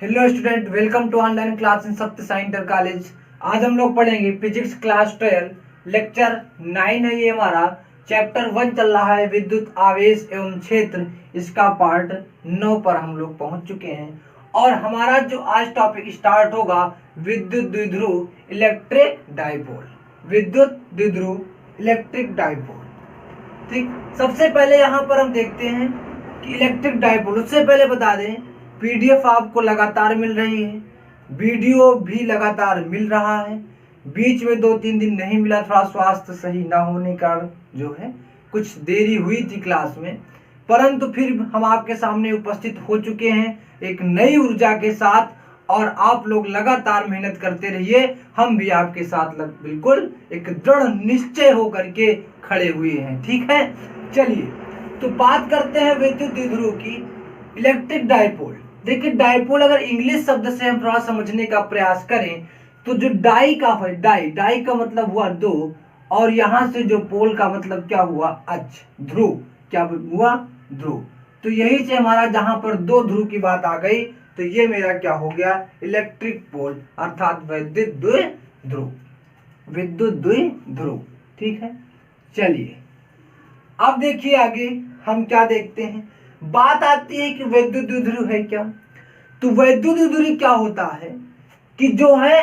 Hello student, welcome to online class in Satya Sai inter college. आज हम लोग पढ़ेंगे फिजिक्स क्लास 12 लेक्चर 9 है ये हमारा। चैप्टर 1 चल रहा है विद्युत आवेश एवं क्षेत्र। इसका पार्ट 9 पर हम लोग पहुंच चुके हैं और हमारा जो आज टॉपिक स्टार्ट होगा विद्युत द्विध्रुव इलेक्ट्रिक डाइपोल। विद्युत द्विध्रुव इलेक्ट्रिक डाइपोल, ठीक। सबसे पहले यहाँ पर हम देखते हैं कि इलेक्ट्रिक डाइपोल। उससे पहले बता दें पीडीएफ आपको लगातार मिल रही है, वीडियो भी लगातार मिल रहा है। बीच में 2-3 दिन नहीं मिला, थोड़ा स्वास्थ्य सही ना होने का जो है कुछ देरी हुई थी क्लास में, परंतु फिर हम आपके सामने उपस्थित हो चुके हैं एक नई ऊर्जा के साथ। और आप लोग लगातार मेहनत करते रहिए, हम भी आपके साथ बिल्कुल एक दृढ़ निश्चय होकर के खड़े हुए हैं, ठीक है। चलिए तो बात करते हैं विद्युत द्विध्रुव की, इलेक्ट्रिक डाइपोल। देखिए डाइपोल अगर इंग्लिश शब्द से हम थोड़ा समझने का प्रयास करें तो जो डाई का है, डाई का मतलब हुआ दो, और यहां से जो पोल का मतलब क्या हुआ, अक्ष, ध्रुव, क्या हुआ, ध्रुव। तो यही से हमारा जहां पर दो ध्रुव की बात आ गई तो ये मेरा क्या हो गया, इलेक्ट्रिक पोल अर्थात विद्युत द्विध्रुव, विद्युत द्विध्रुव, ठीक है। चलिए अब देखिए आगे हम क्या देखते हैं। बात आती है कि विद्युत द्विध्रुव है क्या। तो विद्युत द्विध्रुव क्या होता है कि जो है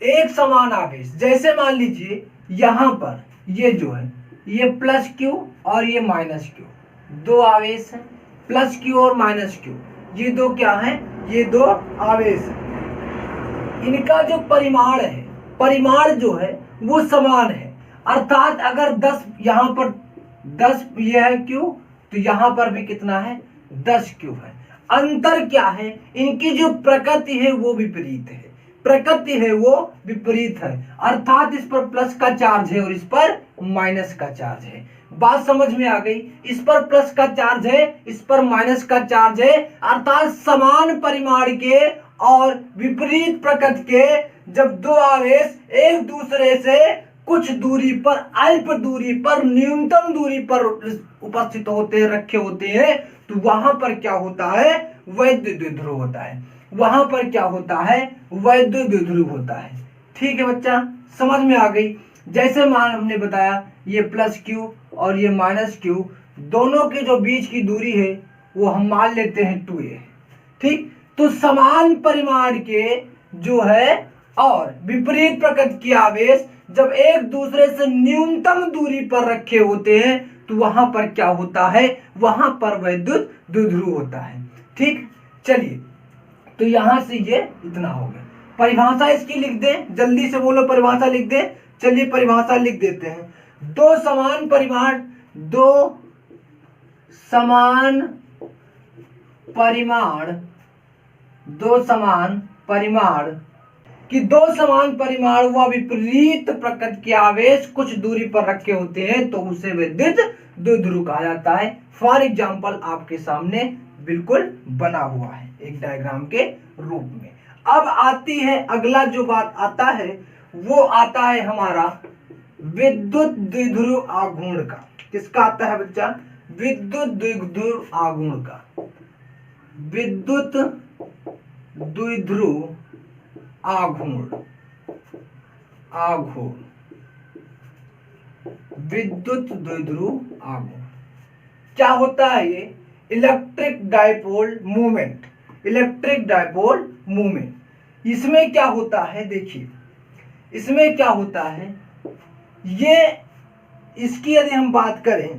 एक समान आवेश, जैसे मान लीजिए यहां पर ये जो है ये प्लस क्यू और ये माइनस क्यू, दो आवेश है, प्लस क्यू और माइनस क्यू, ये दो क्या है, ये दो आवेश है। इनका जो परिमाण है, परिमाण जो है वो समान है, अर्थात अगर 10 यहां पर 10 ये है क्यू तो यहां पर भी कितना है, 10 क्यू है। अंतर क्या है, इनकी जो प्रकृति है वो विपरीत है, प्रकृति है वो विपरीत है, अर्थात इस पर प्लस का चार्ज है और इस पर माइनस का चार्ज है। बात समझ में आ गई, इस पर प्लस का चार्ज है, इस पर माइनस का चार्ज है, अर्थात समान परिमाण के और विपरीत प्रकृति के जब दो आवेश एक दूसरे से कुछ दूरी पर, अल्प दूरी पर, न्यूनतम दूरी पर उपस्थित होते हैं, रखे होते हैं, तो वहां पर क्या होता है, विद्युत द्विध्रुव होता है। वहां पर क्या होता है, विद्युत द्विध्रुव होता है, ठीक है बच्चा, समझ में आ गई। जैसे मान हमने बताया ये प्लस क्यू और ये माइनस क्यू, दोनों के जो बीच की दूरी है वो हम मान लेते हैं 2a, ठीक। तो समान परिमाण के जो है और विपरीत प्रकृति के आवेश जब एक दूसरे से न्यूनतम दूरी पर रखे होते हैं तो वहां पर क्या होता है, वहां पर विद्युत द्विध्रुव होता है, ठीक। चलिए तो यहां से ये इतना हो गया। परिभाषा इसकी लिख दें, जल्दी से बोलो परिभाषा लिख दें। चलिए परिभाषा लिख देते हैं। दो समान परिमाण, दो समान परिमाण, दो समान परिमाण कि दो समान परिमाण व विपरीत प्रकृति के आवेश कुछ दूरी पर रखे होते हैं तो उसे विद्युत द्विध्रुव कहा जाता है। फॉर एग्जाम्पल आपके सामने बिल्कुल बना हुआ है एक डायग्राम के रूप में। अब आती है अगला जो बात आता है वो आता है हमारा विद्युत द्विध्रुव आघूर्ण का। किसका आता है बच्चा, विद्युत द्विध्रुव आघूर्ण का। विद्युत द्विध्रुव आघूर्ण, आघूर्ण, विद्युत द्विध्रुव आघूर्ण क्या होता है, ये electric dipole movement, electric dipole movement. इसमें क्या होता है, देखिए इसमें क्या होता है, ये इसकी यदि हम बात करें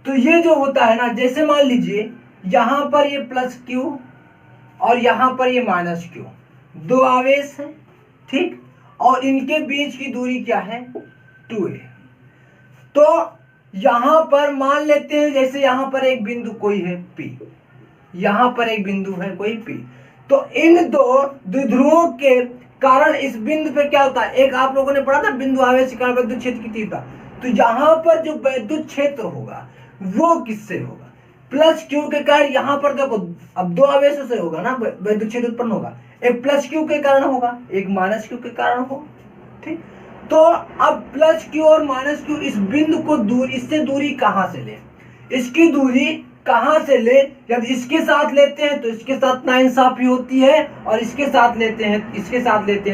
तो ये जो होता है ना, जैसे मान लीजिए यहां पर ये प्लस क्यू और यहां पर ये माइनस क्यू, दो आवेश है, ठीक, और इनके बीच की दूरी क्या है, 2a। तो यहां पर मान लेते हैं जैसे यहां पर एक बिंदु कोई है P, यहां पर एक बिंदु है कोई P, तो इन दो द्विध्रुवों के कारण इस बिंदु पे क्या होता है, एक आप लोगों ने पढ़ा था बिंदु आवेश के कारण विद्युत क्षेत्र की तीव्रता। तो यहां पर जो विद्युत क्षेत्र होगा वो किससे होगा, प्लस क्यू के कारण। यहां पर देखो अब दो आवेशों से होगा ना विद्युत क्षेत्र उत्पन्न होगा, एक प्लस क्यू के कारण होगा, एक माइनस क्यू के कारण होगा, ठीक। तो अब प्लस क्यू और माइनस क्यू इस बिंदु को दूर, इससे दूरी कहां से ले, इसकी दूरी कहाँ से ले, जब इसके साथ लेते हैं तो इसके साथ नाइंसाफी होती है, और इसके साथ लेते हैं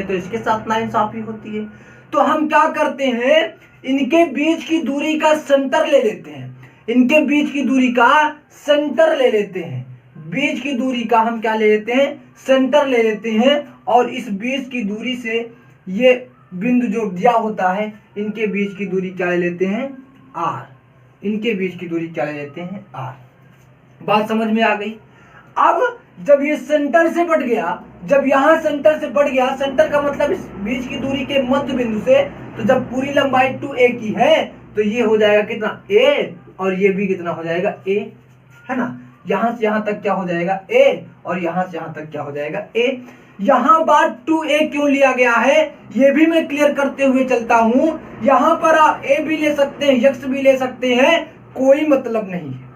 तो इसके साथ नाइंसाफी होती है। तो हम क्या करते हैं, इनके बीच की दूरी का सेंटर ले लेते हैं, इनके बीच की दूरी का सेंटर ले लेते हैं, बीच की दूरी का हम क्या ले लेते हैं, सेंटर ले लेते हैं, और इस बीच की दूरी से ये बिंदु जो दिया होता है, इनके बीच की दूरी क्या ले लेते हैं, r, इनके बीच की दूरी क्या ले लेते हैं, r। बात समझ में आ गई। अब जब ये सेंटर से बढ़ गया, जब यहां सेंटर से बढ़ गया, सेंटर का मतलब इस बीच की दूरी के मध्य बिंदु से, तो जब पूरी लंबाई 2a की है तो ये हो जाएगा कितना, a, और ये भी कितना हो जाएगा, a, है ना। यहां से यहां तक क्या हो जाएगा, a, और यहां से यहां तक क्या हो जाएगा, a। यहां बात 2a क्यों लिया गया है ये भी मैं क्लियर करते हुए चलता हूं। यहां पर आप a भी ले सकते हैं, x भी ले सकते हैं, कोई मतलब नहीं है।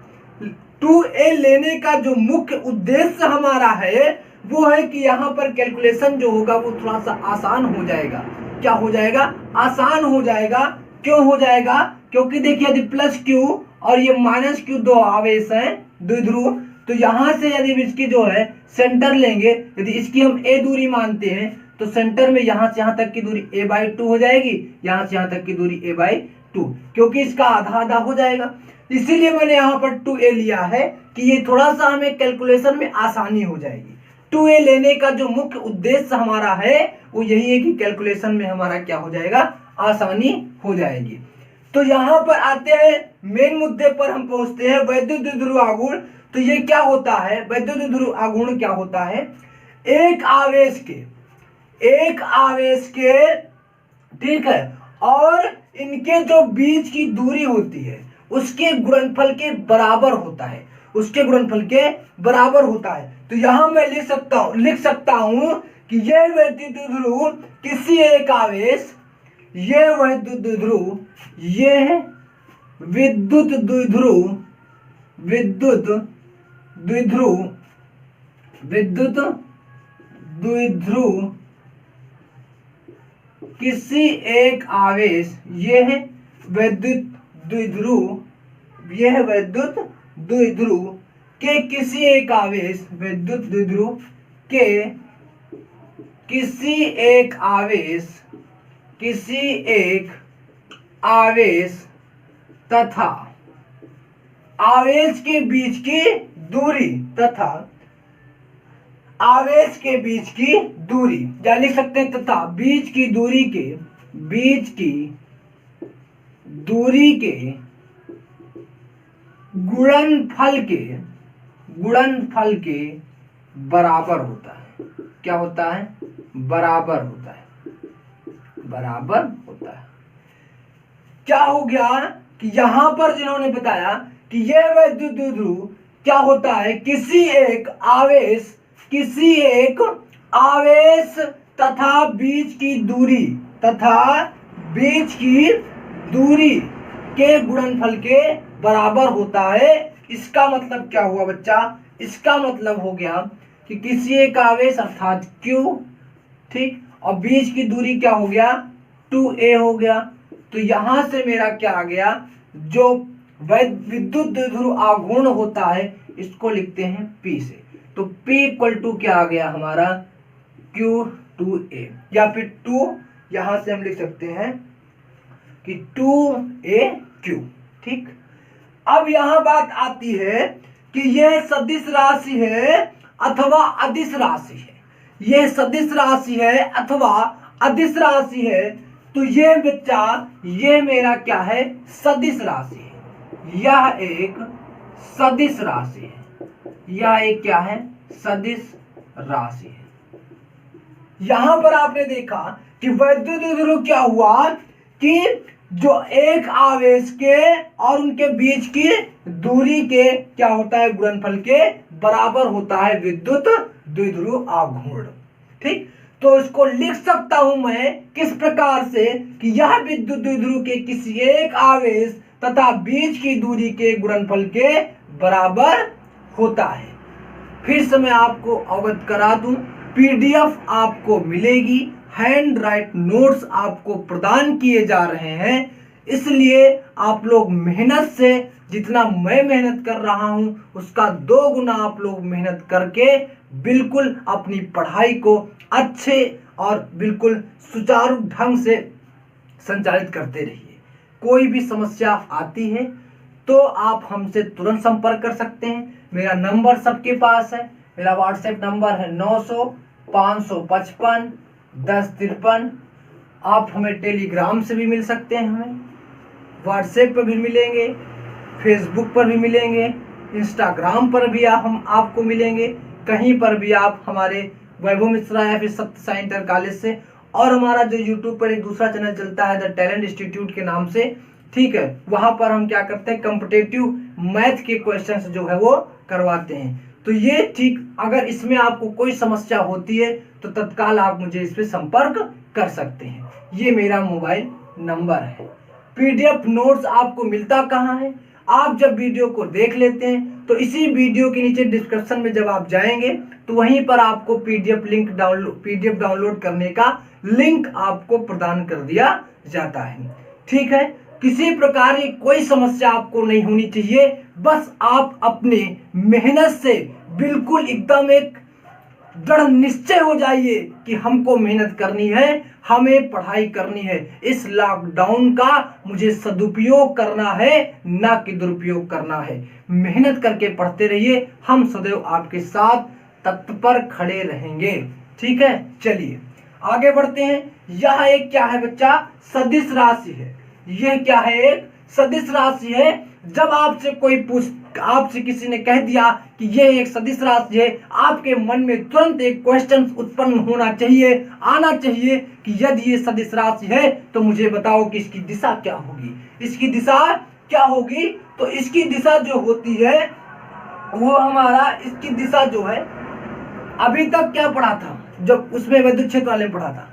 2a लेने का जो मुख्य उद्देश्य हमारा है वो है कि यहाँ पर कैलकुलेशन जो होगा वो थोड़ा सा आसान हो जाएगा। क्या हो जाएगा, आसान हो जाएगा। क्यों हो जाएगा, क्योंकि देखिए यदि प्लस क्यू और ये माइनस क्यू दो आवेश हैं द्विध्रुव, तो यहाँ से यदि इसकी जो है सेंटर लेंगे, यदि इसकी हम a दूरी मानते हैं तो सेंटर में यहाँ से यहाँ तक की दूरी a/2 हो जाएगी, यहाँ से यहाँ तक की दूरी a/2, क्योंकि इसका आधा आधा हो जाएगा। इसीलिए मैंने यहाँ पर 2a लिया है कि ये थोड़ा सा हमें कैलकुलेशन में आसानी हो जाएगी। 2a लेने का जो मुख्य उद्देश्य हमारा है वो यही है कि कैलकुलेशन में हमारा क्या हो जाएगा, आसानी हो जाएगी। तो यहाँ पर आते हैं मेन मुद्दे पर, हम पहुंचते हैं वैद्युत द्विध्रुव आघूर्ण। तो ये क्या होता है, वैद्युत द्विध्रुव आघूर्ण क्या होता है, एक आवेश के ठीक है, और इनके जो बीच की दूरी होती है उसके गुणनफल के बराबर होता है, उसके गुणनफल के बराबर होता है। तो यहां मैं लिख सकता हूं कि यह वैद्युत द्विध्रुव किसी एक आवेश, यह वैद्युत द्विध्रुव, यह विद्युत द्विध्रुव किसी एक आवेश, यह वैद्युत द्विध्रुव के किसी एक आवेश, विद्युत द्विध्रुव के किसी एक आवेश तथा आवेश के बीच की दूरी, या लिख सकते हैं तथा बीच की दूरी के गुणनफल के बराबर होता है। क्या होता है, बराबर होता है। क्या हो गया कि यहां पर जिन्होंने बताया कि यह वैद्युत द्विध्रुव क्या होता है, किसी एक आवेश तथा बीच की दूरी के गुणनफल के बराबर होता है। इसका मतलब क्या हुआ बच्चा, इसका मतलब हो गया कि किसी एक आवेश अर्थात Q, ठीक, और बीच की दूरी क्या हो गया, 2a हो गया। तो यहां से मेरा क्या आ गया, जो विद्युत द्विध्रुव आघूर्ण होता है इसको लिखते हैं P से। तो P इक्वल टू क्या आ गया हमारा, Q2a, या फिर 2 यहां से हम लिख सकते हैं कि 2aq, ठीक। अब यहां बात आती है कि यह सदिश राशि है अथवा अदिश राशि है, यह सदिश राशि है अथवा अदिश राशि है। तो ये बच्चा, ये मेरा क्या है, सदिश राशि है, यह एक सदिश राशि है, यह एक क्या है, सदिश राशि है। यहां पर आपने देखा कि वैद्युत द्विध्रुव क्या हुआ कि जो एक आवेश के और उनके बीच की दूरी के क्या होता है, गुणनफल के बराबर होता है विद्युत द्विध्रुव आघूर्ण, ठीक। तो इसको लिख सकता हूं मैं किस प्रकार से कि यह विद्युत द्विध्रुव के किसी एक आवेश तथा बीच की दूरी के गुणनफल के बराबर होता है। फिर से मैं आपको अवगत करा दूं, पीडीएफ आपको मिलेगी, हैंड राइट नोट्स आपको प्रदान किए जा रहे हैं, इसलिए आप लोग मेहनत से जितना मैं मेहनत कर रहा हूं उसका 2 गुना आप लोग मेहनत करके बिल्कुल अपनी पढ़ाई को अच्छे और बिल्कुल सुचारू ढंग से संचालित करते रहिए। कोई भी समस्या आती है तो आप हमसे तुरंत संपर्क कर सकते हैं। मेरा नंबर सबके पास है। मेरा व्हाट्सएप नंबर है 900-555-1053। आप हमें टेलीग्राम से भी मिल सकते हैं, हमें व्हाट्सएप पर भी मिलेंगे, फेसबुक पर भी मिलेंगे, इंस्टाग्राम पर भी हम आपको मिलेंगे। कहीं पर भी आप हमारे वैभव मिश्रा या फिर सत्य साई इंटर कॉलेज से, और हमारा जो यूट्यूब पर एक दूसरा चैनल चलता है द टैलेंट इंस्टीट्यूट के नाम से, ठीक है, वहां पर हम क्या करते हैं, कॉम्पिटिटिव मैथ के क्वेश्चंस जो है वो करवाते हैं। तो ये ठीक, अगर इसमें आपको कोई समस्या होती है तो तत्काल आप मुझे इस पर संपर्क कर सकते हैं। ये मेरा मोबाइल नंबर है। पीडीएफ नोट्स आपको मिलता कहाँ है? आप जब वीडियो को देख लेते हैं तो इसी वीडियो के नीचे डिस्क्रिप्शन में जब आप जाएंगे तो वहीं पर आपको पीडीएफ डाउनलोड करने का लिंक आपको प्रदान कर दिया जाता है। ठीक है, किसी प्रकार की कोई समस्या आपको नहीं होनी चाहिए। बस आप अपने मेहनत से बिल्कुल एकदम एक दृढ़ निश्चय हो जाइए कि हमको मेहनत करनी है, हमें पढ़ाई करनी है। इस लॉकडाउन का मुझे सदुपयोग करना है, ना कि दुरुपयोग करना है। मेहनत करके पढ़ते रहिए, हम सदैव आपके साथ तत्पर खड़े रहेंगे। ठीक है, चलिए आगे बढ़ते हैं। यह एक क्या है बच्चा? सदिश राशि है। यह क्या है? एक सदिश राशि है। जब आपसे किसी ने कह दिया कि यह एक सदिश राशि है, आपके मन में तुरंत एक क्वेश्चन उत्पन्न होना चाहिए, आना चाहिए कि यदि ये सदिश राशि है तो मुझे बताओ कि इसकी दिशा क्या होगी। इसकी दिशा क्या होगी? तो इसकी दिशा जो होती है वो हमारा, इसकी दिशा जो है, अभी तक क्या पढ़ा था, जब उसमें विद्युत क्षेत्र वाले में पढ़ा था,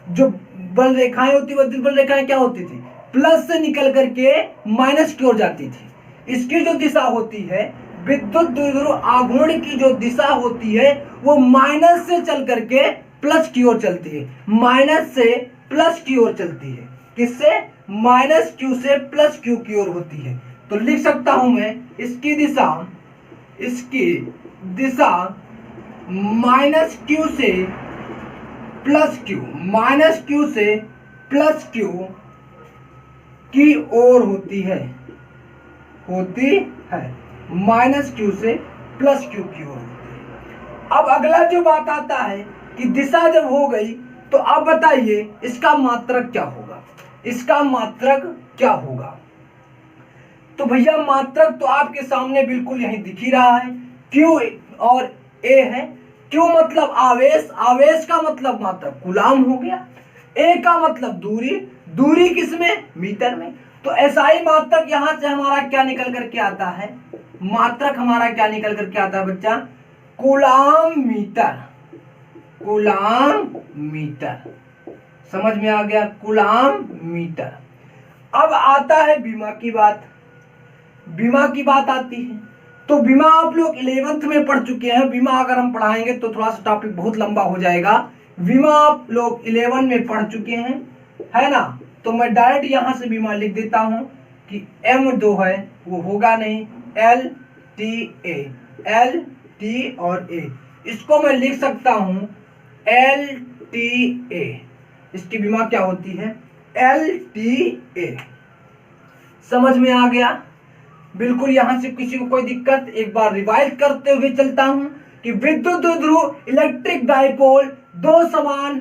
जो बल रेखाएं होती, विद्युत बल रेखाएं क्या होती थी? प्लस से निकल करके माइनस की ओर जाती थी। इसकी जो दिशा होती है, विद्युत द्विध्रुव आघूर्ण की जो दिशा होती है वो माइनस से चल करके प्लस की ओर चलती है। माइनस से प्लस की ओर चलती है। किससे? माइनस क्यू से प्लस क्यू की ओर होती है। तो लिख सकता हूं मैं इसकी दिशा माइनस क्यू से प्लस क्यू, माइनस क्यू से प्लस क्यू की ओर होती है, माइनस क्यू से प्लस क्यू की ओर होती है। अब अगला जो बात आता है कि दिशा जब हो गई तो अब बताइए इसका मात्रक क्या होगा? इसका मात्रक क्या होगा? तो भैया मात्रक तो आपके सामने बिल्कुल यही दिख ही रहा है, क्यू और ए है। क्यू मतलब आवेश, आवेश का मतलब मात्रक कूलाम हो गया। ए का मतलब दूरी, दूरी किसमें? मीटर में। तो एसआई मात्रक यहां से हमारा क्या निकल करके आता है? मात्रक हमारा क्या निकल करके आता है बच्चा? Coulomb metre. कूलाम मीटर, समझ में आ गया? Coulomb metre. अब आता है बीमा की बात। बीमा की बात आती है तो बीमा आप लोग 11th में पढ़ चुके हैं। बीमा अगर हम पढ़ाएंगे तो थोड़ा सा टॉपिक बहुत लंबा हो जाएगा। बीमा आप लोग 11 में पढ़ चुके हैं, है ना? तो मैं डायरेक्ट यहां से बीमा लिख देता हूं कि M2 है वो होगा नहीं, LTA, LT और A, इसको मैं लिख सकता हूं LTA। इसकी बीमा क्या होती है? LTA। समझ में आ गया? बिल्कुल। यहां से किसी को कोई दिक्कत? एक बार रिवाइज करते हुए चलता हूं कि विद्युत द्विध्रुव इलेक्ट्रिक डाइपोल, दो समान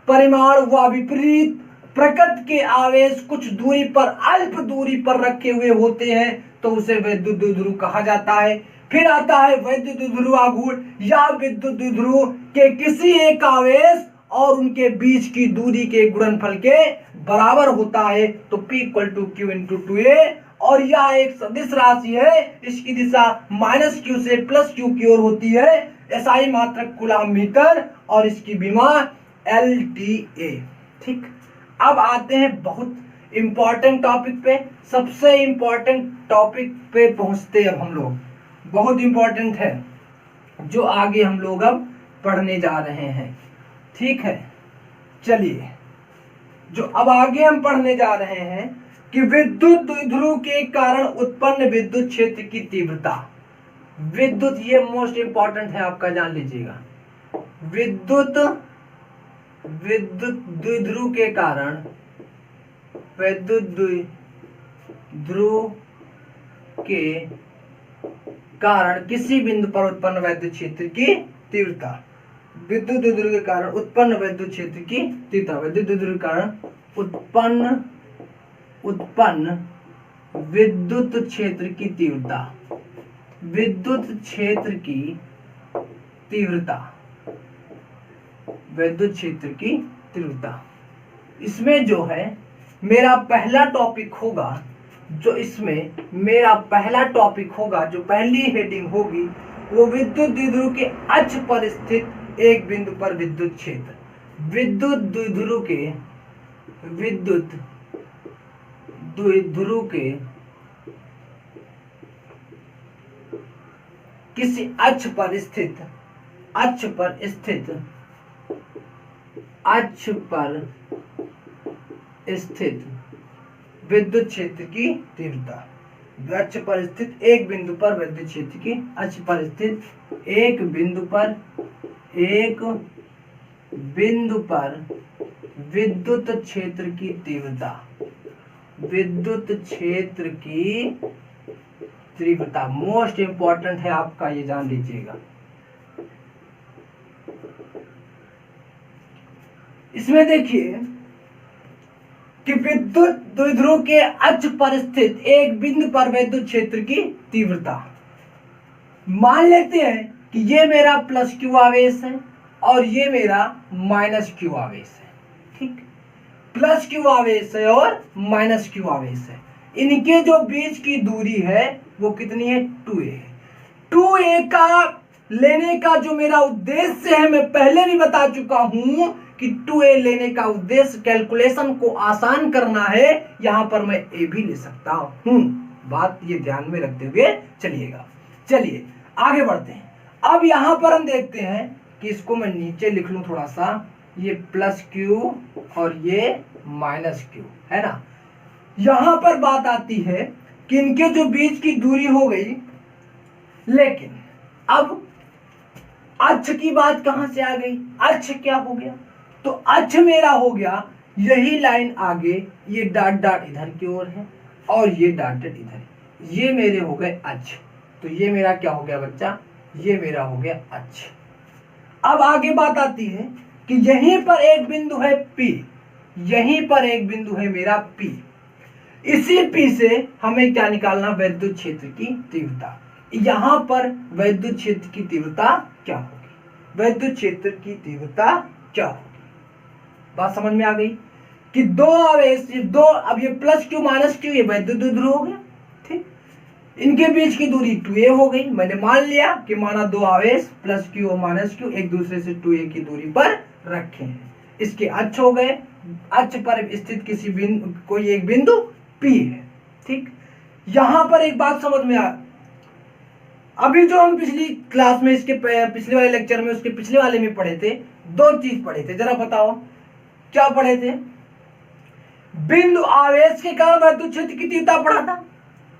परिमाण व विपरीत प्रकृति के आवेश कुछ दूरी पर, अल्प दूरी पर रखे हुए होते हैं तो उसे विद्युत द्विध्रुव कहा जाता है। फिर आता है विद्युत द्विध्रुव आघूर्ण या विद्युत द्विध्रुव के किसी एक आवेश और उनके बीच की दूरी के गुणनफल के बराबर होता है, तो P = Q × 2A। और यह एक सदिश राशि है, इसकी दिशा माइनस क्यू से प्लस क्यू की ओर होती है। एसआई मात्रक कूलाम मीटर और इसकी बीमा LTA। ठीक, अब आते हैं बहुत इंपॉर्टेंट टॉपिक पे, सबसे इंपॉर्टेंट टॉपिक पे पहुंचते अब हम लोग। बहुत इंपॉर्टेंट है जो आगे हम लोग अब पढ़ने जा रहे हैं। ठीक है, चलिए जो अब आगे हम पढ़ने जा रहे हैं कि विद्युत द्विध्रुव के कारण उत्पन्न विद्युत क्षेत्र की तीव्रता। विद्युत, ये मोस्ट इंपॉर्टेंट है आपका, जान लीजिएगा। विद्युत द्विध्रुव के कारण, विद्युत द्विध्रुव के कारण किसी बिंदु पर उत्पन्न विद्युत क्षेत्र की तीव्रता। विद्युत द्विध्रुव के कारण उत्पन्न विद्युत क्षेत्र की तीव्रता। विद्युत द्विध्रुव के कारण उत्पन्न विद्युत क्षेत्र की तीव्रता। विद्युत क्षेत्र की तीव्रता। विद्युत क्षेत्र की तीव्रता। इसमें जो है मेरा पहला टॉपिक होगा, जो पहली हेडिंग होगी वो विद्युत द्विध्रुव के अक्ष पर स्थित एक बिंदु पर विद्युत क्षेत्र। विद्युत द्विध्रुव के किसी अक्ष पर स्थित विद्युत क्षेत्र की तीव्रता। अक्ष पर स्थित एक बिंदु पर विद्युत क्षेत्र की, अक्ष पर स्थित एक बिंदु पर विद्युत क्षेत्र की तीव्रता। विद्युत क्षेत्र की तीव्रता मोस्ट इंपॉर्टेंट है आपका, ये जान लीजिएगा। इसमें देखिए कि विद्युत द्विध्रुव के अक्ष पर स्थित एक बिंदु पर विद्युत क्षेत्र की तीव्रता। मान लेते हैं कि ये मेरा प्लस क्यू आवेश है और ये मेरा माइनस क्यू आवेश है। ठीक, प्लस क्यू आवेश है और माइनस क्यू आवेश है। इनके जो बीच की दूरी है वो कितनी है? 2a है। 2a का लेने का जो मेरा उद्देश्य है, मैं पहले भी बता चुका हूं कि 2a लेने का उद्देश्य कैलकुलेशन को आसान करना है। यहां पर मैं a भी ले सकता हूं, बात ये ध्यान में रखते हुए चलिएगा। चलिए आगे बढ़ते हैं। अब यहां पर हम देखते हैं कि इसको मैं नीचे लिख लूं थोड़ा सा, ये प्लस क्यू और ये माइनस क्यू है ना। यहां पर बात आती है कि इनके जो बीच की दूरी हो गई, लेकिन अब अक्ष की बात कहां से आ गई? अक्ष क्या हो गया? तो अक्ष मेरा हो गया यही लाइन आगे, ये डॉट डॉट इधर की ओर है और ये डॉटेड इधर, ये मेरे हो गए अक्ष। तो ये मेरा क्या हो गया बच्चा? ये मेरा हो गया अक्ष। अब आगे बात आती है कि यहीं पर एक बिंदु है P, यहीं पर एक बिंदु है मेरा P। इसी P से हमें क्या निकालना? विद्युत क्षेत्र की तीव्रता। यहां पर विद्युत क्षेत्र की तीव्रता क्या होगी? विद्युत क्षेत्र की तीव्रता क्या होगी? बात समझ में आ गई कि दो आवेश, दो, अब ये प्लस क्यू माइनस क्यू, ये विद्युत द्विध्रुव हो गया। ठीक, इनके बीच की दूरी 2a हो गई। मैंने मान लिया कि माना दो आवेश प्लस क्यू और माइनस क्यू एक दूसरे से 2a की दूरी पर रखे हैं। इसके अक्ष हो गए, अक्ष पर स्थित किसी बिंदु, कोई एक बिंदु P है। ठीक, यहां पर एक बात समझ में आ, अभी जो हम पिछली क्लास में, इसके पिछले वाले लेक्चर में, उसके पिछले वाले में पढ़े थे, दो चीज पढ़े थे, जरा बताओ क्या पढ़े थे? बिंदु आवेश के कारण विद्युत क्षेत्र की तीव्रता पढ़ा था।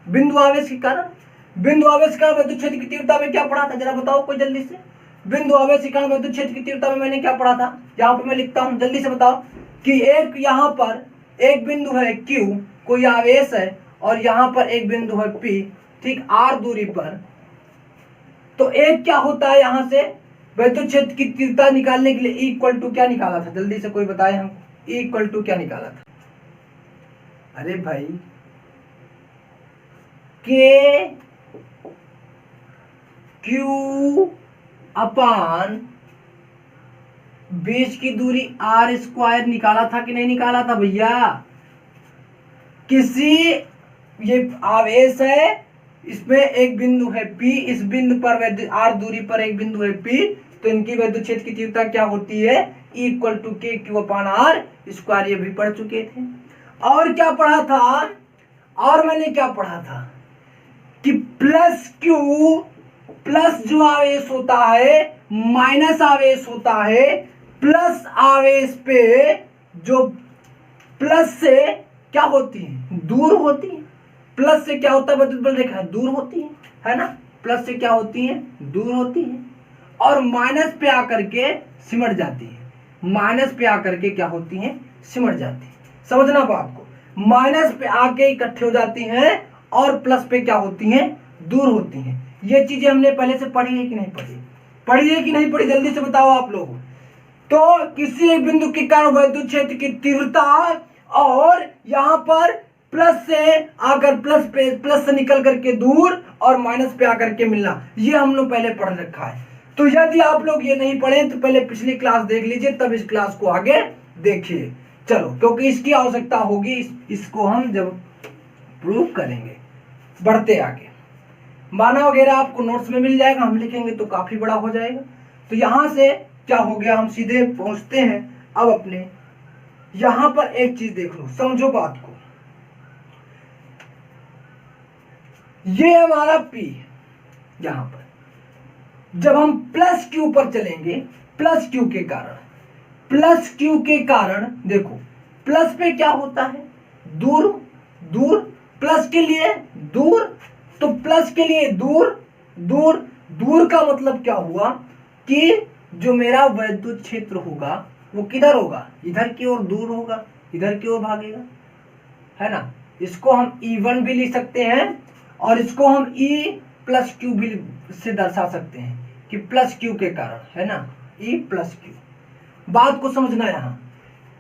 बिंदु आवेश के कारण विद्युत क्षेत्र की तीव्रता में क्या पढ़ा था? जरा बताओ कोई जल्दी से। बिंदु आवेश के कारण विद्युत क्षेत्र की तीव्रता में मैंने क्या पढ़ा था? यहाँ पर मैं लिखता हूं, जल्दी से बताओ कि एक यहाँ पर एक बिंदु है Q, कोई आवेश है, और यहाँ पर एक बिंदु है P, ठीक, R दूरी पर। तो एक क्या होता है, यहां से विद्युत क्षेत्र की तीव्रता निकालने के लिए इक्वल टू क्या निकाला था? जल्दी से कोई बताए हमको, इक्वल टू क्या निकाला था? अरे भाई, के क्यू अपान बीच की दूरी R स्क्वायर निकाला था कि नहीं निकाला था भैया? किसी, ये आवेश है, इसमें एक बिंदु है P, इस बिंदु पर R दूरी पर एक बिंदु है P, तो इनकी विद्युत क्षेत्र की तीव्रता क्या होती है? इक्वल टू के क्यू अपान R स्क्वायर। ये भी पढ़ चुके थे। और क्या पढ़ा था? और मैंने क्या पढ़ा था कि प्लस क्यू, प्लस जो आवेश होता है माइनस आवेश होता है, प्लस आवेश पे जो प्लस से क्या होती है? दूर होती है। प्लस से क्या होता है, विद्युत बल रेखा दूर होती है ना, प्लस से क्या होती है, दूर होती है, और माइनस पे आकर के सिमट जाती है, माइनस पे आकर के क्या होती है, सिमट जाती है। समझना बात को, माइनस पे आके इकट्ठे हो जाती हैं और प्लस पे क्या होती हैं, दूर होती हैं। ये चीजें हमने पहले से पढ़ी है कि नहीं पढ़ी, पढ़ी है कि नहीं पढ़ी, जल्दी से बताओ आप लोग। तो किसी एक बिंदु के कारण विद्युत क्षेत्र की तीव्रता, और यहां पर प्लस से आकर प्लस से निकल करके दूर और माइनस पे आकर के मिलना, ये हम लोग पहले पढ़ रखा है। तो यदि आप लोग ये नहीं पढ़े तो पहले पिछली क्लास देख लीजिए, तब इस क्लास को आगे देखिए। चलो, क्योंकि इसकी आवश्यकता होगी, इसको हम जब प्रूव करेंगे। बढ़ते आगे, माना वगैरह आपको नोट्स में मिल जाएगा, हम लिखेंगे तो काफी बड़ा हो जाएगा। तो यहां से क्या हो गया, हम सीधे पहुंचते हैं अब अपने। यहां पर एक चीज देख लो, समझो बात को। ये हमारा P, यहां पर जब हम प्लस Q पर चलेंगे, प्लस Q के कारण, प्लस Q के कारण देखो, प्लस पे क्या होता है, दूर, दूर, प्लस के लिए दूर, तो प्लस के लिए दूर, दूर, दूर का मतलब क्या हुआ कि जो मेरा विद्युत क्षेत्र होगा वो किधर होगा, इधर की ओर दूर होगा, इधर की ओर भागेगा, है ना। इसको हम E1 भी लिख सकते हैं और इसको हम E प्लस Q भी से दर्शा सकते हैं कि प्लस Q के कारण, है ना, E प्लस Q। बात को समझना, यहां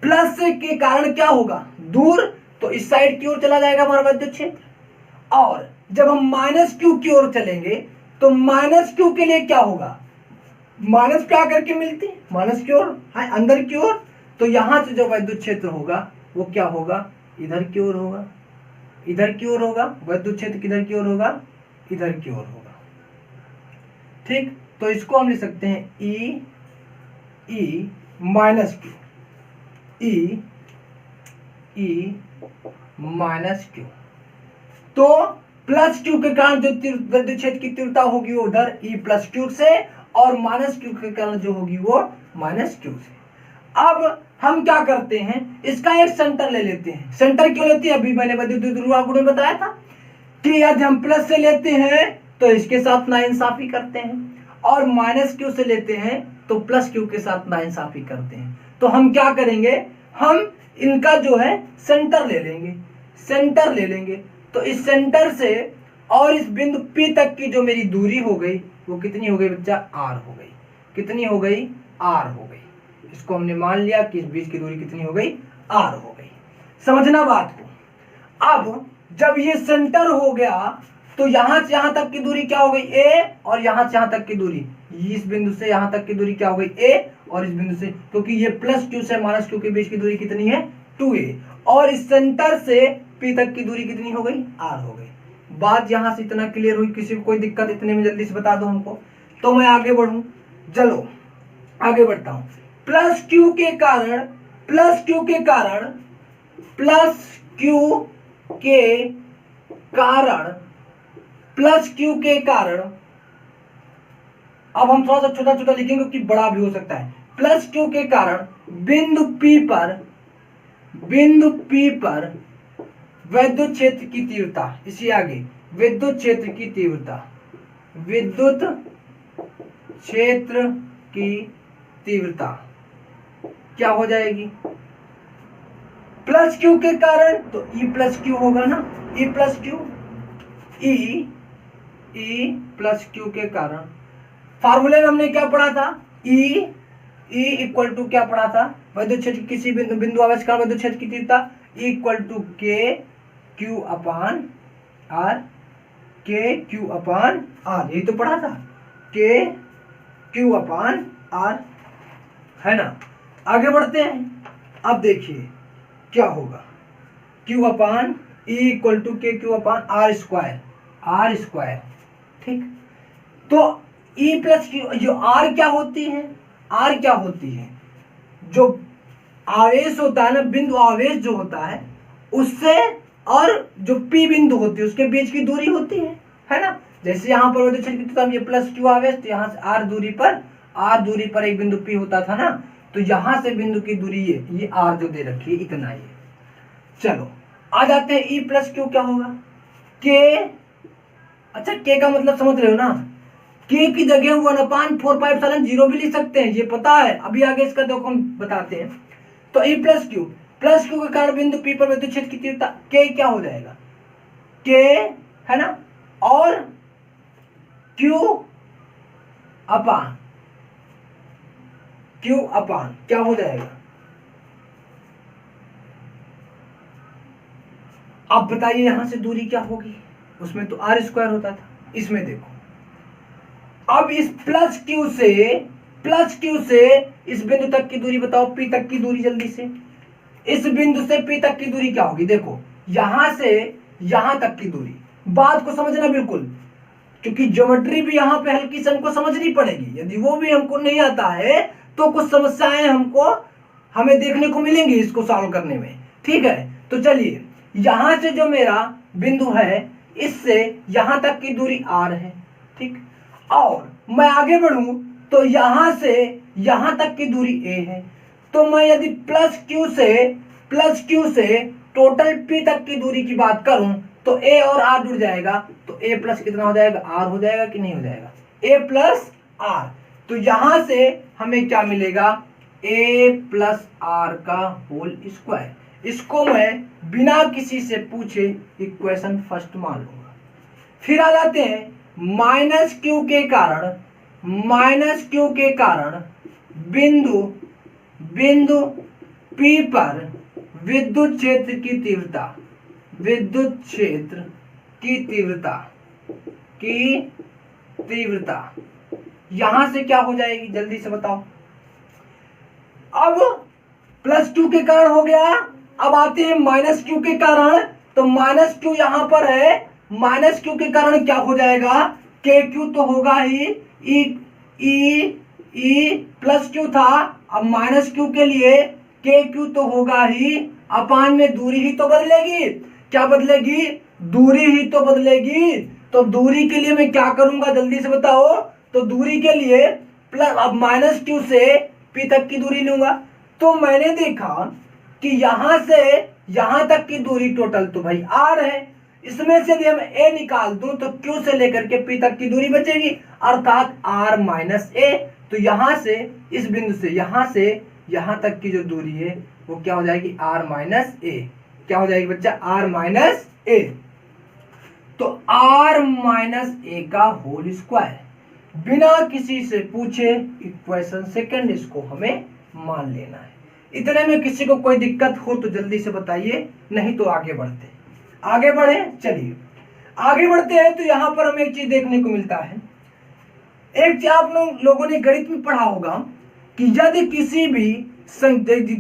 प्लस के कारण क्या होगा, दूर, तो इस साइड की ओर चला जाएगा हमारा विद्युत क्षेत्र। और जब हम माइनस Q की ओर चलेंगे तो माइनस Q के लिए क्या होगा, माइनस पे आकर के मिलती है, माइनस की ओर, अंदर की ओर, तो यहां से जो विद्युत क्षेत्र होगा वो क्या होगा, इधर की ओर होगा, इधर की ओर होगा, विद्युत क्षेत्र किधर की ओर होगा, इधर की ओर होगा। ठीक, तो इसको हम लिख सकते हैं E minus Q, E minus Q। तो प्लस Q के कारण जो विद्युत क्षेत्र की तीव्रता होगी वो उधर E प्लस Q से, और माइनस Q के कारण जो होगी वो माइनस Q से। अब हम क्या करते हैं, इसका एक सेंटर ले लेते हैं। सेंटर क्यों लेते हैं, अभी मैंने विद्युत ध्रुवांक में बताया था कि यदि हम प्लस से लेते हैं तो इसके साथ नाइंसाफी करते हैं, और माइनस Q से लेते हैं तो प्लस Q के साथ नाइंसाफी करते हैं। तो हम क्या करेंगे, हम इनका जो है सेंटर ले लेंगे, सेंटर ले लेंगे। तो इस सेंटर से और इस बिंदु P तक की जो मेरी दूरी हो गई वो कितनी हो गई बच्चा, R हो गई। कितनी हो गई, R हो गई। इसको हमने मान लिया कि इस बीच की दूरी कितनी हो गई, R हो गई। समझना बात को। अब जब ये सेंटर हो गया तो यहां से यहां तक की दूरी क्या हो गई, A, और यहां से यहां तक की दूरी, इस बिंदु से यहां तक की दूरी क्या हो गई, A, और इस बिंदु से, क्योंकि ये प्लस Q से माइनस Q के बीच की दूरी कितनी है, 2A, और इस सेंटर से P तक की दूरी कितनी हो गई, R हो गई। बात यहां से इतना क्लियर हुई, किसी को कोई दिक्कत इतने में जल्दी से बता दो हमको, तो मैं आगे बढ़ूं। चलो आगे बढ़ता हूं। प्लस Q के कारण, प्लस Q के कारण, प्लस Q के कारण, प्लस Q के कारण, अब हम थोड़ा सा छोटा छोटा लिखेंगे क्योंकि बड़ा भी हो सकता है। प्लस Q के कारण बिंदु P पर, बिंदु P पर विद्युत क्षेत्र की तीव्रता, इसी आगे विद्युत क्षेत्र की तीव्रता, विद्युत क्षेत्र की तीव्रता क्या हो जाएगी, प्लस Q के कारण तो E प्लस Q होगा ना, E plus Q, E plus Q के कारण। फार्मूले में हमने क्या पढ़ा था, E इक्वल टू क्या पढ़ा था, विद्युत क्षेत्र किसी बिंदु आवेश का विद्युत क्षेत्र की तीव्रता equal to K Q upon R, K Q upon R, यही तो पढ़ा था, K Q अपान R, है ना। आगे बढ़ते हैं। अब देखिए क्या होगा, Q upon E equal to K Q upon R square, R square. ठीक, तो E प्लस Q, जो R क्या होती है, R क्या होती है, जो आवेश होता है ना, बिंदु आवेश जो होता है उससे और जो P बिंदु होती है उसके बीच की दूरी होती है ना। जैसे यहाँ पर विद्युत क्षेत्र की तीव्रता, ये प्लस Q आवेश, तो यहाँ से R दूरी पर एक बिंदु P होता था ना, तो यहां से बिंदु की दूरी ये R जो दे रखी है इतना ही। चलो आ जाते हैं ई प्लस क्यू क्या होगा, के, अच्छा के का मतलब समझ रहे हो ना, के की जगह 1/4πε0 भी लिख सकते हैं, ये पता है, अभी आगे इसका देखो हम बताते हैं। तो ई प्लस क्यू के कारण बिंदु पी पर विद्युत क्षेत्र की तीव्रता के क्या हो जाएगा, के है ना, और क्यू अपान क्या हो जाएगा, अब बताइए यहां से दूरी क्या होगी, उसमें तो आर स्क्वायर होता था, इसमें देखो अब इस प्लस क्यू से इस बिंदु तक की दूरी बताओ, पी तक की दूरी, जल्दी से इस बिंदु से पी तक की दूरी क्या होगी, देखो यहां से यहां तक की दूरी, बात को समझना बिल्कुल, क्योंकि ज्योमेट्री भी यहां पे हल्की से हमको समझनी पड़ेगी, यदि वो भी हमको नहीं आता है तो कुछ समस्याएं हमें देखने को मिलेंगी इसको सॉल्व करने में, ठीक है। तो चलिए यहां से जो मेरा बिंदु है इससे यहां तक की दूरी आर है, ठीक, और मैं आगे बढ़ूं तो यहां से यहां तक की दूरी ए है, तो मैं यदि प्लस क्यू से टोटल पी तक की दूरी की बात करूं तो ए और आर जुड़ जाएगा, तो ए प्लस कितना हो जाएगा, आर हो जाएगा कि नहीं हो जाएगा, ए प्लस आर। तो यहां से हमें क्या मिलेगा, ए प्लस आर का होल स्क्वायर, इसको मैं बिना किसी से पूछे इक्वेशन फर्स्ट मान लूंगा। फिर आ जाते हैं माइनस क्यू के कारण बिंदु पी पर विद्युत क्षेत्र की तीव्रता यहां से क्या हो जाएगी, जल्दी से बताओ। अब प्लस क्यू के कारण हो गया, अब आते हैं माइनस क्यू के कारण, तो माइनस क्यू यहां पर है, माइनस क्यू के कारण क्या हो जाएगा, के क्यू तो होगा ही, ई प्लस क्यू था, अब माइनस क्यू के लिए के क्यू तो होगा ही, अपान में दूरी ही तो बदलेगी, क्या बदलेगी, दूरी ही तो बदलेगी। तो दूरी के लिए मैं क्या करूंगा, जल्दी से बताओ, तो दूरी के लिए प्लस, अब माइनस क्यू से पी तक की दूरी लूंगा, तो मैंने देखा कि यहां से यहां तक की दूरी टोटल तो भाई आर है, इसमें से यदि हम ए निकाल दूं तो क्यू से लेकर के पी तक की दूरी बचेगी, अर्थात आर माइनस ए। तो यहां से इस बिंदु से यहां तक की जो दूरी है वो क्या हो जाएगी, आर माइनस ए, क्या हो जाएगी बच्चा, आर माइनस ए। तो आर माइनस ए का होल स्क्वायर, बिना किसी से पूछे इक्वेशन सेकंड, इसको हमें मान लेना है। इतने में किसी को कोई दिक्कत हो तो जल्दी से बताइए, नहीं तो आगे बढ़े। चलिए आगे बढ़ते हैं। तो यहां पर हमें एक चीज देखने को मिलता है, एक चीज आप लोगों ने गणित में पढ़ा होगा कि यदि किसी भी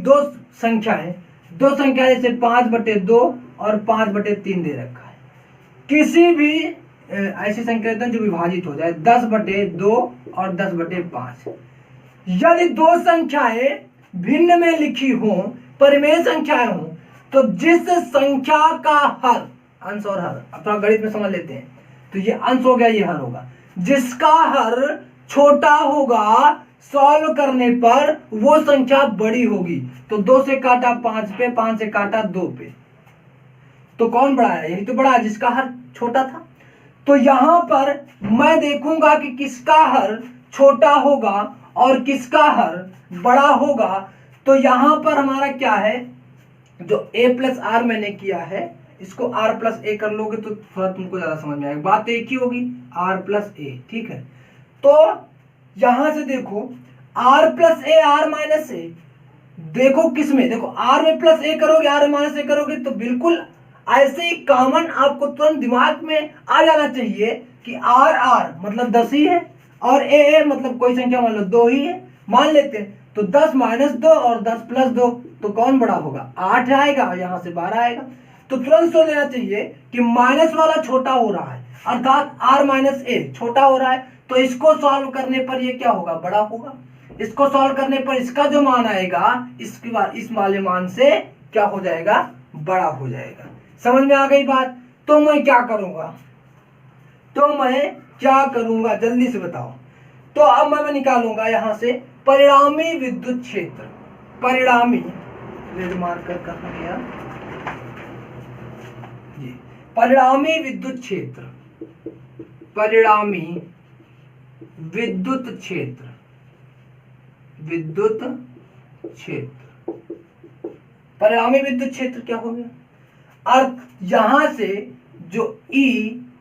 दो संख्याएं जैसे 5/2 और 5/3 दे रखा है, किसी भी ऐसी संख्या जो विभाजित हो जाए 10/2 और 10/5, यदि दो संख्याएं भिन्न में लिखी हो, परिमेय संख्याएं हो, तो जिस संख्या का हर, अंश और हर अपना गणित में समझ लेते हैं, तो ये अंश हो गया, ये हर होगा, जिसका हर छोटा होगा सॉल्व करने पर वो संख्या बड़ी होगी। तो 2 से काटा 5 पे, 5 से काटा 2 पे, तो कौन बड़ा है, यही तो बड़ा है जिसका हर छोटा था। तो यहां पर मैं देखूंगा कि किसका हर छोटा होगा और किसका हर बड़ा होगा। तो यहां पर हमारा क्या है, जो a प्लस आर मैंने किया है, इसको r प्लस ए कर लोगे तो थोड़ा तुमको ज्यादा समझ में आएगा, बात तो एक ही होगी, r प्लस ए, ठीक है। तो यहां से देखो r प्लस ए, r माइनस ए, देखो किसमें, देखो r में प्लस ए करोगे, r में माइनस ए करोगे, तो बिल्कुल ऐसे ही कॉमन आपको तुरंत दिमाग में आ जाना चाहिए कि r मतलब 10 ही है, और a मतलब कोई संख्या मान लो 2 ही है, मान लेते हैं। तो 10 - 2 और 10 + 2, तो कौन बड़ा होगा, 8 आएगा, यहां से 12 आएगा। तो तुरंत सोच लेना चाहिए कि माइनस वाला छोटा हो रहा है, अर्थात r माइनस ए छोटा हो रहा है, तो इसको सॉल्व करने पर ये क्या होगा, बड़ा होगा। इसको सॉल्व करने पर इसका जो मान आएगा, इसके बाद इस वाले मान से क्या हो जाएगा, बड़ा हो जाएगा। समझ में आ गई बात। तो मैं क्या करूंगा, जल्दी से बताओ। तो अब मैं निकालूंगा यहां से परिणामी विद्युत क्षेत्र, परिणामी, रेड मार्कर कहां गया, ये परिणामी विद्युत क्षेत्र, परिणामी विद्युत क्षेत्र, विद्युत क्षेत्र, परिणामी विद्युत क्षेत्र क्या हो गया? अर्थ यहां से जो E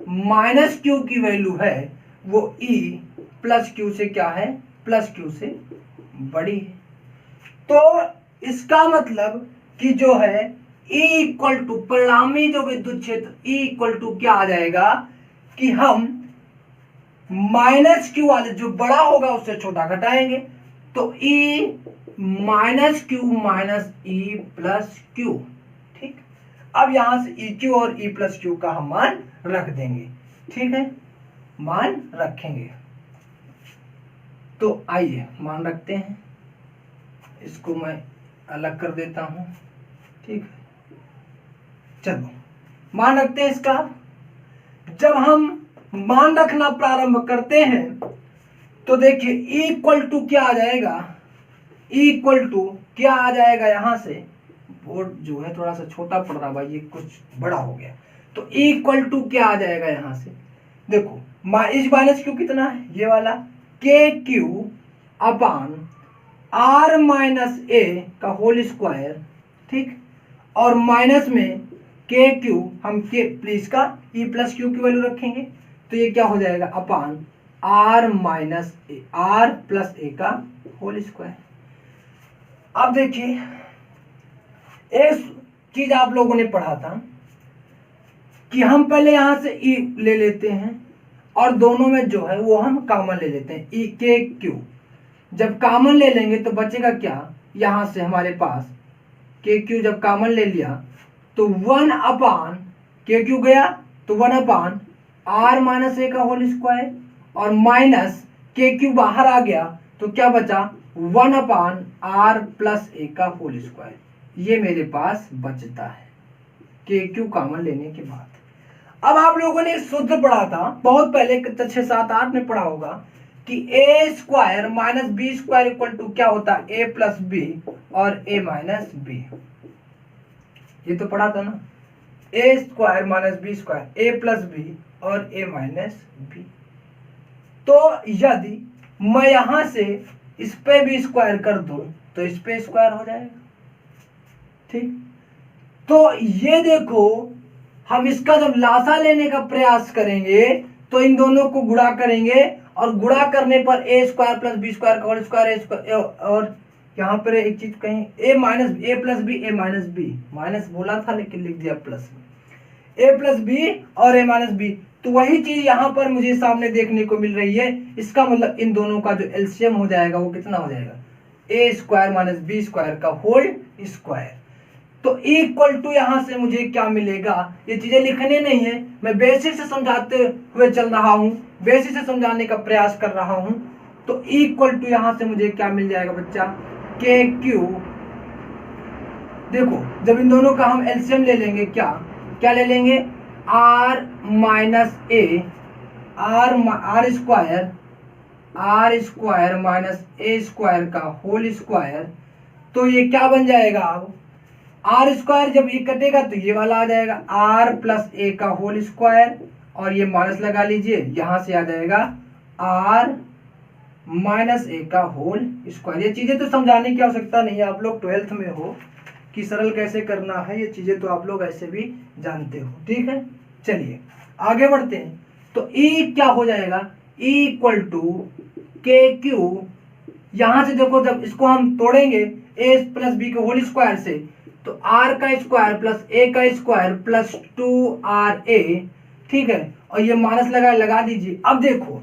माइनस क्यू की वैल्यू है वो E प्लस क्यू से क्या है? प्लस क्यू से बड़ी है। तो इसका मतलब कि जो है E इक्वल टू परिणामी जो विद्युत क्षेत्र E इक्वल टू क्या आ जाएगा कि हम माइनस क्यू वाले जो बड़ा होगा उससे छोटा घटाएंगे, तो E minus Q minus E plus Q. ठीक, अब यहां से E क्यू और E प्लस क्यू का हम मान रख देंगे। ठीक है, मान रखेंगे। तो आइए मान रखते हैं, इसको मैं अलग कर देता हूं। ठीक है, चलो मान रखते हैं इसका। जब हम मान रखना प्रारंभ करते हैं तो देखिए E इक्वल टू क्या आ जाएगा? E इक्वल टू क्या आ जाएगा? यहां से बोर्ड जो है थोड़ा सा छोटा पड़ रहा भाई, ये कुछ बड़ा हो गया। तो E इक्वल टू क्या आ जाएगा? यहां से देखो इस माइनस क्यू कितना है? ये वाला के क्यू अपान आर माइनस ए का होल स्क्वायर। ठीक, और माइनस में के क्यू, हम के प्लीज का E प्लस क्यू की वैल्यू रखेंगे, तो ये क्या हो जाएगा? Upon R minus A, R plus A का होल स्क्वायर। अब देखिए एक चीज आप लोगों ने पढ़ा था कि हम पहले यहां से E ले लेते हैं और दोनों में जो है वो हम कॉमन ले लेते हैं, E के क्यू। जब कॉमन ले लेंगे तो बचेगा क्या? यहां से हमारे पास के क्यू जब कॉमन ले लिया तो 1 अपान के क्यू गया, तो 1 अपान आर माइनस ए का होल स्क्वायर, और माइनस के क्यू बाहर आ गया तो क्या बचा? 1 अपान आर प्लस ए का होल स्क्वायर। ये मेरे पास बचता है के क्यू कॉमन लेने के बाद। अब आप लोगों ने सूत्र पढ़ा था बहुत पहले, 6, 7, 8 में पढ़ा होगा कि A square minus B square equal to क्या होता है? ए प्लस बी और ए माइनस बी। ये तो पढ़ा था ना, ए स्क्वायर माइनस बी स्क्वायर, ए प्लस बी और ए माइनस बी। तो यदि मैं यहां से इस पे भी स्क्वायर कर दूं तो इस पे स्क्वायर हो जाएगा। ठीक, तो ये देखो हम इसका जब लासा लेने का प्रयास करेंगे तो इन दोनों को गुणा करेंगे, और गुणा करने पर ए स्क्वायर प्लस बी स्क्वायर का होल स्क्वायर, ए स्क्वायर, और यहाँ पर एक चीज कहीं ए माइनस ए प्लस बी, ए माइनस बी, माइनस बोला था लेकिन लिख दिया प्लस, ए प्लस बी और ए माइनस बी। तो वही चीज यहाँ पर मुझे सामने देखने को मिल रही है। इसका मतलब इन दोनों का जो एलसीएम हो जाएगा वो कितना हो जाएगा? ए स्क्वायर माइनस बी स्क्वायर का होल स्क्वायर। तो E इक्वल टू यहां से मुझे क्या मिलेगा? ये चीजें लिखने नहीं है, मैं बेसिक से समझाते हुए चल रहा हूं, बेसिक से समझाने का प्रयास कर रहा हूं। तो E इक्वल टू यहां से मुझे क्या मिल जाएगा बच्चा? के क्यू। देखो जब इन दोनों का हम एलसीएम ले लेंगे, क्या क्या ले लेंगे? R minus A, R square minus A square का होल स्क्वायर। तो ये क्या बन जाएगा? अब आर स्क्वायर जब ये कटेगा तो ये वाला आ जाएगा आर प्लस ए का होल स्क्वायर, और ये माइनस लगा लीजिए, यहां से आ जाएगा आर माइनस ए का होल स्क्वायर। ये चीजें तो समझाने की आवश्यकता नहीं है, आप लोग 12th में हो कि सरल कैसे करना है, ये चीजें तो आप लोग ऐसे भी जानते हो। ठीक है, चलिए आगे बढ़ते हैं। तो E क्या हो जाएगा? E इक्वल टू के क्यू। यहां से देखो जब इसको हम तोड़ेंगे a प्लस बी के होल स्क्वायर से, तो r का स्क्वायर प्लस a का स्क्वायर प्लस 2ra। ठीक है, और ये माइनस लगा दीजिए। अब देखो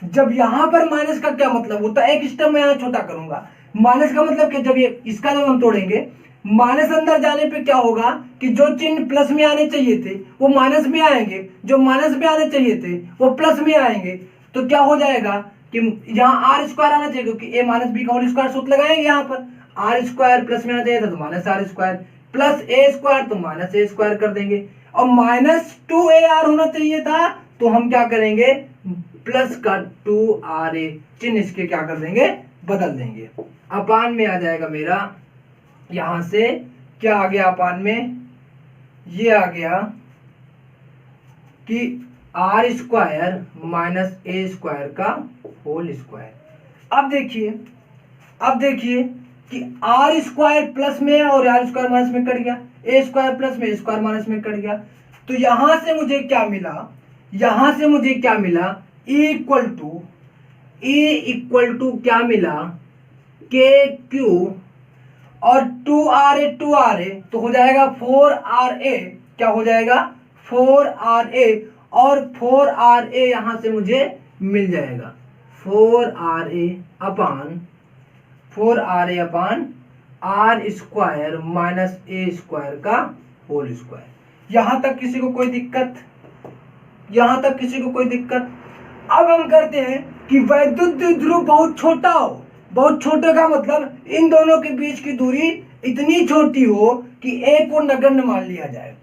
जब यहां पर माइनस का क्या मतलब होता है, एक स्टेप मैं यहां छोटा करूंगा। माइनस का मतलब कि जब ये इसका जब हम तोड़ेंगे, माइनस अंदर जाने पे क्या होगा कि जो चिन्ह प्लस में आने चाहिए थे वो माइनस में आएंगे, जो माइनस में आने चाहिए थे वो प्लस में आएंगे। तो क्या हो जाएगा कि यहाँ आर स्क्वायर आना चाहिए, क्योंकि ए माइनस बी का होल स्क्वायर सूत्र लगाएंगे। यहाँ पर आर स्क्वायर प्लस में आना चाहिए था तो minus R square, plus A square तो माइनस ए स्क्वायर कर देंगे, और माइनस 2ar होना चाहिए था तो हम क्या करेंगे? प्लस का 2ra चिन्ह इसके क्या कर देंगे? बदल देंगे। अपान में आ जाएगा मेरा, यहां से क्या आ गया अपान में? ये आ गया कि R square minus A square का होल स्क्वायर। अब देखिए कि आर स्क्वायर प्लस में और आर स्क्वायर माइनस में कट गया, ए स्क्वायर प्लस में ए स्क्वायर माइनस में कट गया। तो यहां से मुझे क्या मिला, ए इक्वल टू क्या मिला, के क्यू और 2RA तो हो जाएगा 4RA। क्या हो जाएगा, 4RA, और 4RA यहां से मुझे मिल जाएगा 4RA upon R square minus A square का होल स्क्वायर। यहां तक किसी को कोई दिक्कत? अब हम करते हैं कि वैद्युत द्विध्रुव बहुत छोटा हो। बहुत छोटे का मतलब इन दोनों के बीच की दूरी इतनी छोटी हो कि ए को नगण्य मान लिया जाए।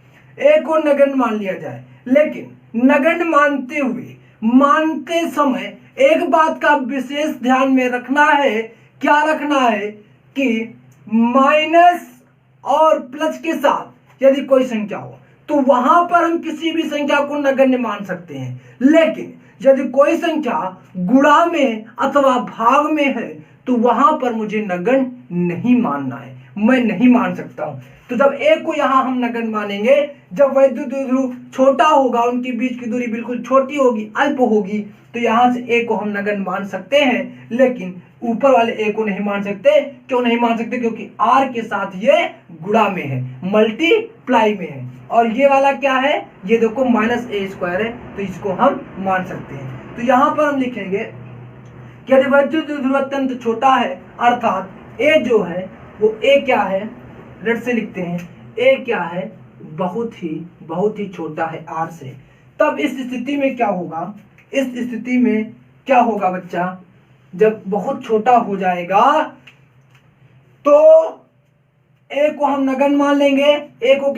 लेकिन नगण्य मानते समय एक बात का विशेष ध्यान में रखना है। क्या रखना है कि माइनस और प्लस के साथ यदि कोई संख्या हो तो वहां पर हम किसी भी संख्या को नगण्य मान सकते हैं। लेकिन यदि कोई संख्या गुणा में अथवा भाग में है तो वहां पर मुझे नगण्य नहीं मानना है, मैं नहीं मान सकता हूं। तो जब ए को यहां हम नगण्य मानेंगे, जब वैद्युत द्विध्रुव छोटा होगा, उनके बीच की दूरी बिल्कुल छोटी होगी, अल्प होगी, तो यहां से ए को हम नगण्य मान सकते हैं। लेकिन ऊपर वाले ए को नहीं मान सकते। क्यों नहीं मान सकते? क्योंकि आर के साथ ये गुणा में है, मल्टीप्लाई में है। और ये वाला क्या है, ये देखो माइनस ए स्क्वायर है, तो इसको हम मान सकते हैं। तो यहां पर हम लिखेंगे कि यदि वैद्युत द्विध्रुव अत्यंत छोटा है, अर्थात ए जो है वो ए क्या है, रेड से लिखते हैं, ए क्या है, बहुत ही छोटा है आर से। तब इस स्थिति में क्या होगा बच्चा, जब बहुत छोटा हो जाएगा तो ए को हम नगण्य मान लेंगे। ए को हम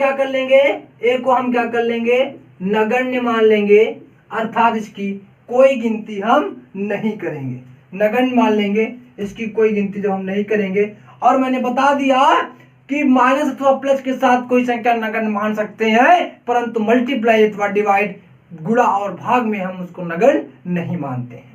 क्या कर लेंगे, नगण्य मान लेंगे, अर्थात इसकी कोई गिनती हम नहीं करेंगे। नगण्य मान लेंगे, इसकी कोई गिनती जो हम नहीं करेंगे। और मैंने बता दिया कि माइनस अथवा प्लस के साथ कोई संख्या नगण्य मान सकते हैं, परंतु मल्टीप्लाई अथवा डिवाइड, गुणा और भाग में हम उसको नगण्य नहीं मानते हैं।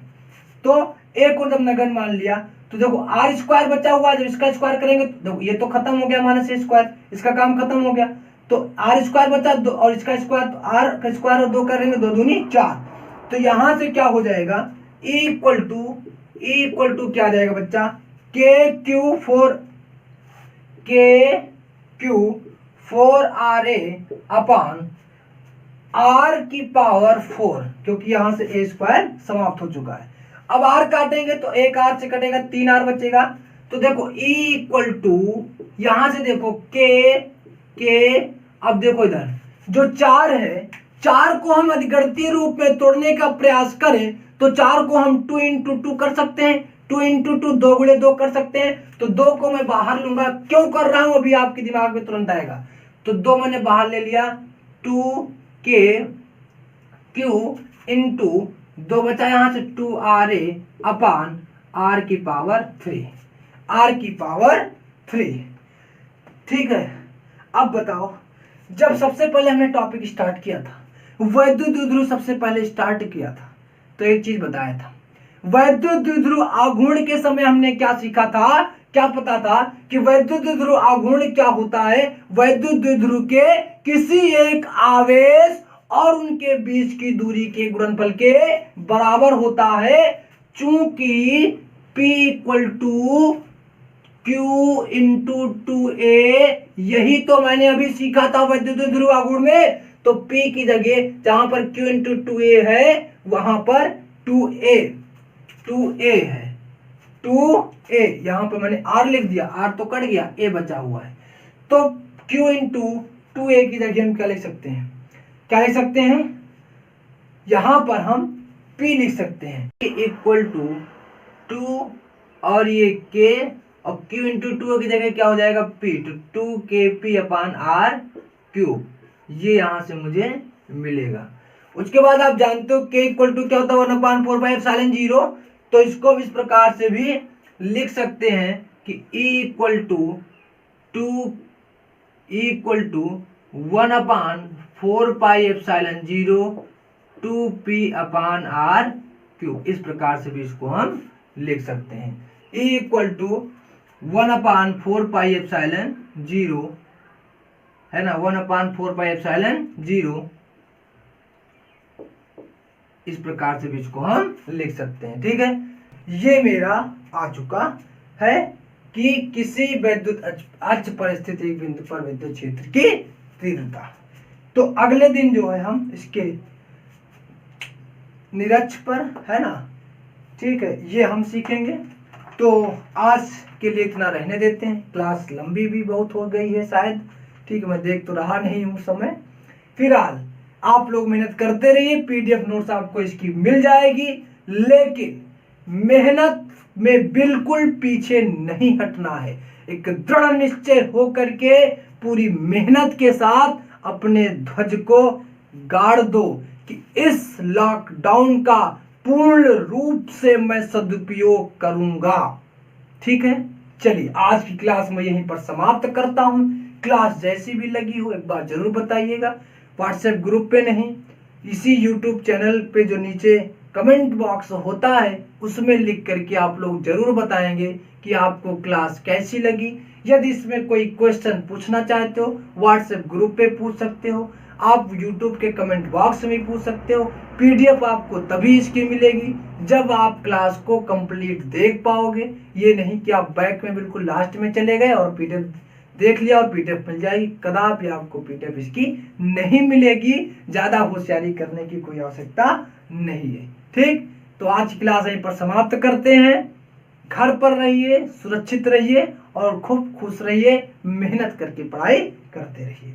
तो ए को जब नगण्य मान लिया तो देखो आर स्क्वायर बचा हुआ है, जब इसका स्क्वायर करेंगे तो देखो ये तो खत्म हो गया, माइनस ए स्क्वायर, इसका काम खत्म हो गया। तो आर स्क्वायर बचा और इसका स्क्वायर, तो आर का स्क्वायर और 2 करेंगे, 2 दूनी 4। तो यहां से क्या हो जाएगा, E इक्वल टू क्या आ जाएगा बच्चा, के क्यू 4RA अपान आर की पावर 4, क्योंकि यहां से ए स्क्वायर समाप्त हो चुका है। अब आर काटेंगे तो एक आर से कटेगा, 3 आर बचेगा। तो देखो E इक्वल टू, यहां से देखो के, अब देखो इधर जो 4 है, 4 को हम अधिगणतीय रूप में तोड़ने का प्रयास करें तो 4 को हम 2 इंटू 2 कर सकते हैं, 2 इंटू 2 2 गुणे 2 कर सकते हैं। तो 2 को मैं बाहर लूंगा, क्यों कर रहा हूं अभी आपके दिमाग में तुरंत आएगा। तो 2 मैंने बाहर ले लिया, 2k क्यू इंटू 2 बचा यहां से 2RA अपान आर की पावर 3। ठीक है। अब बताओ, जब सबसे पहले हमने टॉपिक स्टार्ट किया था, वैद्युत द्विध्रुव सबसे पहले स्टार्ट किया था, तो एक चीज बताया था, वैद्युत द्विध्रुव आघूर्ण के समय हमने क्या सीखा था, क्या पता था कि वैद्युत द्विध्रुव आघूर्ण क्या होता है, वैद्युत द्विध्रुव के किसी एक आवेश और उनके बीच की दूरी के गुणनफल के बराबर होता है। चूंकि P equal to Q into 2A, यही तो मैंने अभी सीखा था वैद्युत द्विध्रुव आघूर्ण में। तो P की जगह जहां पर Q इंटू 2A है, वहां पर 2A है, 2A, यहां पर मैंने R लिख दिया, R तो कट गया, A बचा हुआ है। तो Q इंटू 2A की जगह हम क्या लिख सकते हैं, यहां पर हम P लिख सकते हैं, इक्वल टू 2 और ये K, और Q इंटू 2 की जगह क्या हो जाएगा, P, तो 2KP अपान R क्यूब, ये यहां से मुझे मिलेगा। उसके बाद आप जानते हो K इक्वल टू क्या होता है, 1/4πε0। तो इसको इस प्रकार से भी लिख सकते हैं कि E इक्वल टू 1/4πε0 2p/r³। इस प्रकार से भी इसको हम लिख सकते हैं। E इक्वल टू 1/4πε0 है ना, 1/4πε0। इस प्रकार से भी इसको हम लिख सकते हैं। ठीक है, ये मेरा आ चुका है कि किसी विद्युत अक्ष पर स्थित एक बिंदु पर विद्युत क्षेत्र की तीव्रता। तो अगले दिन जो है हम इसके निरक्ष पर, है ना, ठीक है, ये हम सीखेंगे। तो आज के लिए इतना रहने देते हैं, क्लास लंबी भी बहुत हो गई है शायद, ठीक है, मैं देख तो रहा नहीं हूँ समय। फिलहाल आप लोग मेहनत करते रहिए, पीडीएफ नोट्स आपको इसकी मिल जाएगी, लेकिन मेहनत में बिल्कुल पीछे नहीं हटना है। एक दृढ़ निश्चय होकर के पूरी मेहनत के साथ अपने ध्वज को गाड़ दो कि इस लॉकडाउन का पूर्ण रूप से मैं सदुपयोग करूंगा। ठीक है, चलिए आज की क्लास में यहीं पर समाप्त करता हूं। क्लास जैसी भी लगी हो एक बार जरूर बताइएगा, व्हाट्सएप ग्रुप पे नहीं, इसी यूट्यूब चैनल पे जो नीचे कमेंट बॉक्स होता है उसमें लिख करके आप लोग जरूर बताएंगे कि आपको क्लास कैसी लगी। यदि इसमें कोई क्वेश्चन पूछना चाहते हो व्हाट्सएप ग्रुप पे पूछ सकते हो, आप यूट्यूब के कमेंट बॉक्स में पूछ सकते हो। पीडीएफ आपको तभी इसकी मिलेगी जब आप क्लास को कंप्लीट देख पाओगे, ये नहीं कि आप बैक में बिल्कुल लास्ट में चले गए और पीडीएफ देख लिया और पीडीएफ मिल जाएगी। कदापि आपको पीडीएफ इसकी नहीं मिलेगी, ज्यादा होशियारी करने की कोई आवश्यकता नहीं है। ठीक, तो आज की क्लास यहीं पर समाप्त करते हैं। घर पर रहिए, सुरक्षित रहिए और खूब खुश रहिए, मेहनत करके पढ़ाई करते रहिए।